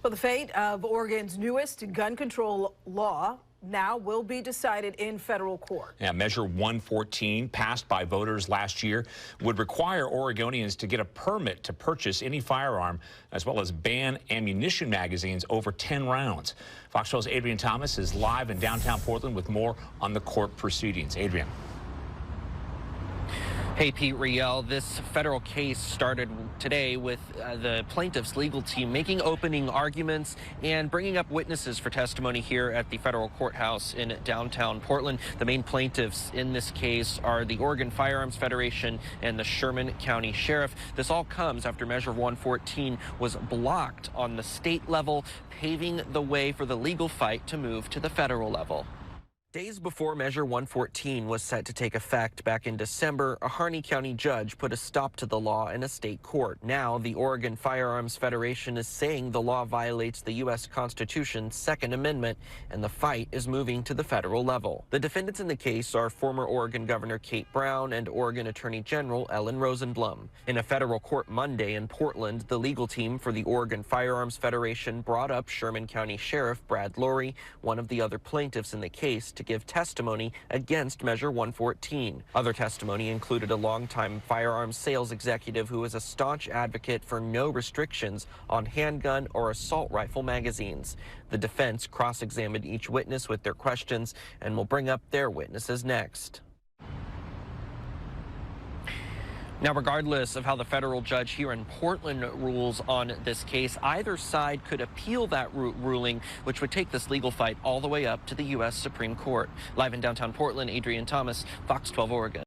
Well, the fate of Oregon's newest gun control law now will be decided in federal court. Yeah, Measure 114, passed by voters last year, would require Oregonians to get a permit to purchase any firearm, as well as ban ammunition magazines over 10 rounds. Fox 12's Adrian Thomas is live in downtown Portland with more on the court proceedings. Adrian. Hey, Pete Riel, this federal case started today with the plaintiff's legal team making opening arguments and bringing up witnesses for testimony here at the federal courthouse in downtown Portland. The main plaintiffs in this case are the Oregon Firearms Federation and the Sherman County Sheriff. This all comes after Measure 114 was blocked on the state level, paving the way for the legal fight to move to the federal level. Days before Measure 114 was set to take effect back in December, a Harney County judge put a stop to the law in a state court. Now, the Oregon Firearms Federation is saying the law violates the U.S. Constitution's Second Amendment, and the fight is moving to the federal level. The defendants in the case are former Oregon Governor Kate Brown and Oregon Attorney General Ellen Rosenblum. In a federal court Monday in Portland, the legal team for the Oregon Firearms Federation brought up Sherman County Sheriff Brad Loree, one of the other plaintiffs in the case, to give testimony against Measure 114. Other testimony included a longtime firearms sales executive who is a staunch advocate for no restrictions on handgun or assault rifle magazines. The defense cross-examined each witness with their questions and will bring up their witnesses next. Now, regardless of how the federal judge here in Portland rules on this case, either side could appeal that ruling, which would take this legal fight all the way up to the U.S. Supreme Court. Live in downtown Portland, Adrian Thomas, Fox 12 Oregon.